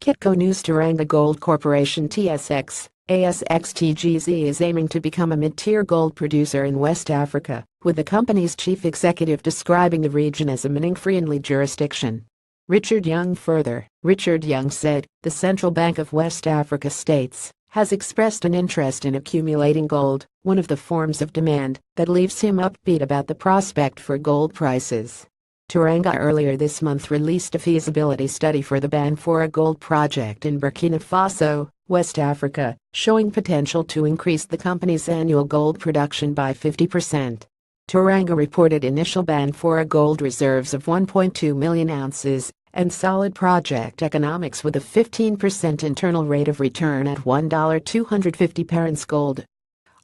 Kitco News. Teranga Gold Corporation (TSX) ASX TGZ is aiming to become a mid-tier gold producer in West Africa, with the company's chief executive describing the region as a mining-friendly jurisdiction. Richard Young said, the Central Bank of West Africa States has expressed an interest in accumulating gold, one of the forms of demand that leaves him upbeat about the prospect for gold prices. Teranga earlier this month released a feasibility study for the Banfora gold project in Burkina Faso, West Africa, showing potential to increase the company's annual gold production by 50%. Teranga reported initial Banfora gold reserves of 1.2 million ounces and solid project economics with a 15% internal rate of return at $1.250 per ounce gold.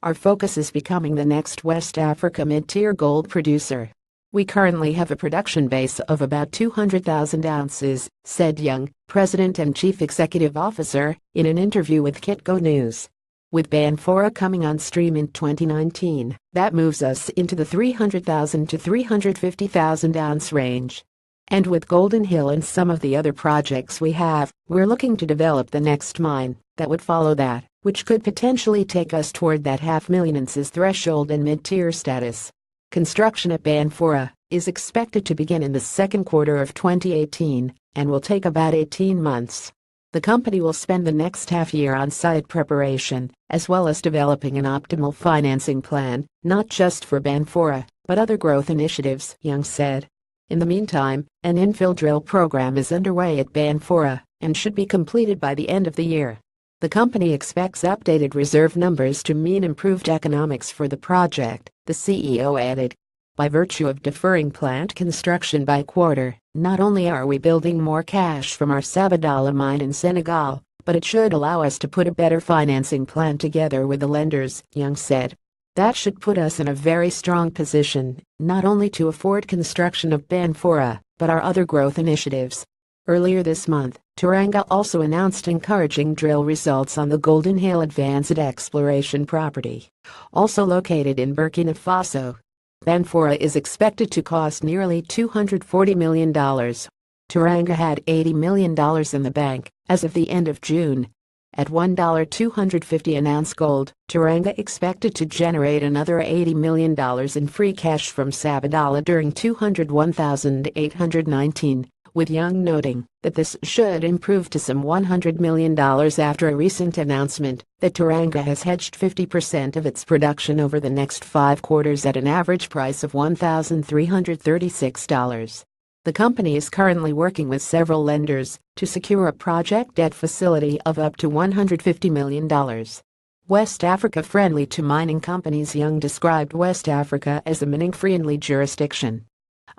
Our focus is becoming the next West Africa mid-tier gold producer. We currently have a production base of about 200,000 ounces, said Young, President and Chief Executive Officer, in an interview with Kitco News. With Banfora coming on stream in 2019, that moves us into the 300,000 to 350,000 ounce range. And with Golden Hill and some of the other projects we have, we're looking to develop the next mine that would follow that, which could potentially take us toward that 500,000 ounces threshold and mid-tier status. Construction at Banfora is expected to begin in the second quarter of 2018 and will take about 18 months. The company will spend the next half year on site preparation, as well as developing an optimal financing plan, not just for Banfora, but other growth initiatives, Young said. In the meantime, an infill drill program is underway at Banfora and should be completed by the end of the year. The company expects updated reserve numbers to mean improved economics for the project, the CEO added. By virtue of deferring plant construction by a quarter, not only are we building more cash from our Sabodala mine in Senegal, but it should allow us to put a better financing plan together with the lenders, Young said. That should put us in a very strong position, not only to afford construction of Banfora, but our other growth initiatives. Earlier this month, Teranga also announced encouraging drill results on the Golden Hill Advanced Exploration property, also located in Burkina Faso. Banfora is expected to cost nearly $240 million. Teranga had $80 million in the bank as of the end of June. At $1.250 an ounce gold, Teranga expected to generate another $80 million in free cash from Sabodala during 2018, with Young noting that this should improve to some $100 million after a recent announcement that Teranga has hedged 50% of its production over the next 5 quarters at an average price of $1,336. The company is currently working with several lenders to secure a project debt facility of up to $150 million. West Africa friendly to mining companies. Young described West Africa as a mining-friendly jurisdiction.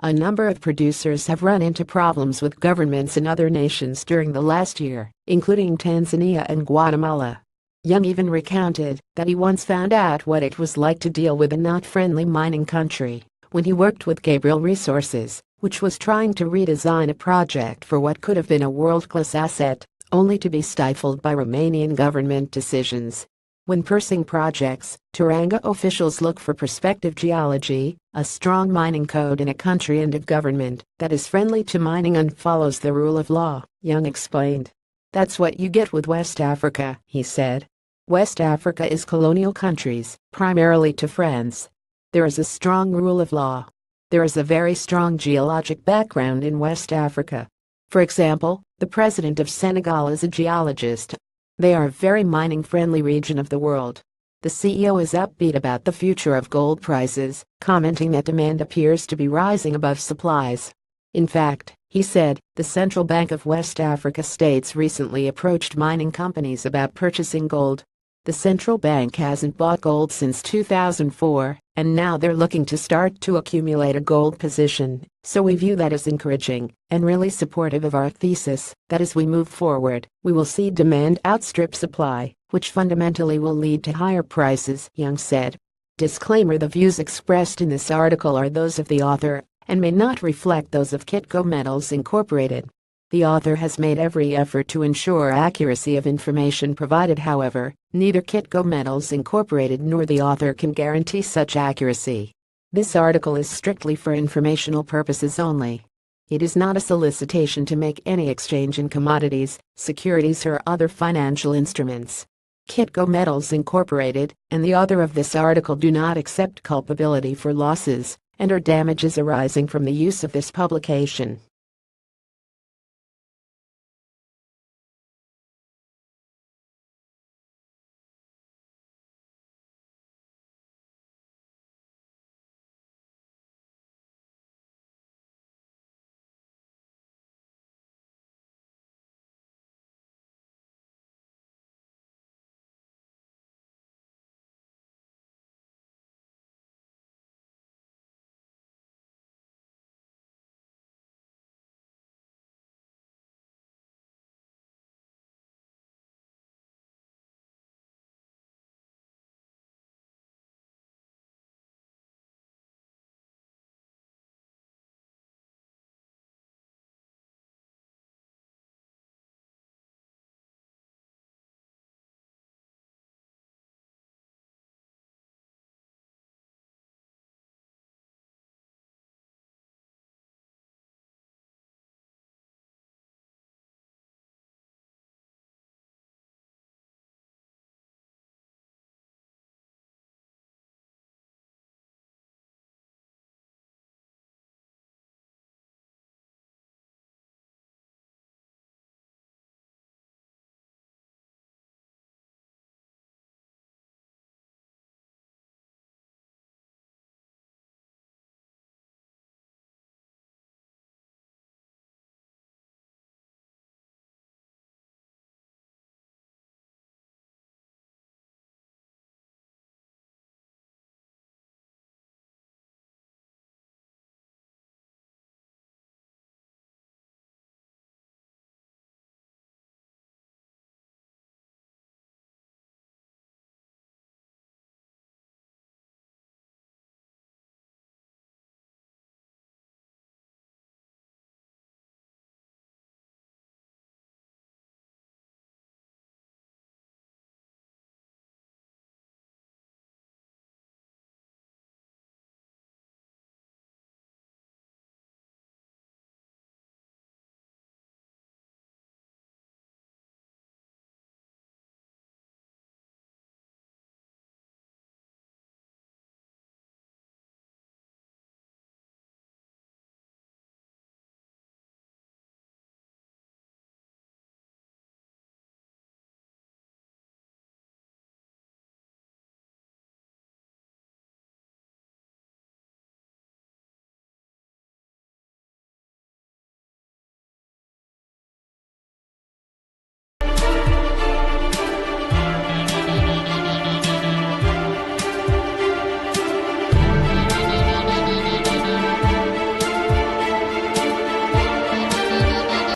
A number of producers have run into problems with governments in other nations during the last year, including Tanzania and Guatemala. Young even recounted that he once found out what it was like to deal with a not-friendly mining country when he worked with Gabriel Resources, which was trying to redesign a project for what could have been a world-class asset, only to be stifled by Romanian government decisions. When pursuing projects, Teranga officials look for prospective geology, a strong mining code in a country and a government that is friendly to mining and follows the rule of law, Young explained. That's what you get with West Africa, he said. West Africa is colonial countries, primarily to France. There is a strong rule of law. There is a very strong geologic background in West Africa. For example, the president of Senegal is a geologist. They are a very mining-friendly region of the world. The CEO is upbeat about the future of gold prices, commenting that demand appears to be rising above supplies. In fact, he said, the Central Bank of West Africa States recently approached mining companies about purchasing gold. The central bank hasn't bought gold since 2004, and now they're looking to start to accumulate a gold position, so we view that as encouraging and really supportive of our thesis that as we move forward, we will see demand outstrip supply, which fundamentally will lead to higher prices, Young said. Disclaimer: the views expressed in this article are those of the author and may not reflect those of Kitco Metals Incorporated. The author has made every effort to ensure accuracy of information provided. However, neither Kitco Metals Incorporated nor the author can guarantee such accuracy. This article is strictly for informational purposes only. It is not a solicitation to make any exchange in commodities, securities or other financial instruments. Kitco Metals Incorporated and the author of this article do not accept culpability for losses and or damages arising from the use of this publication.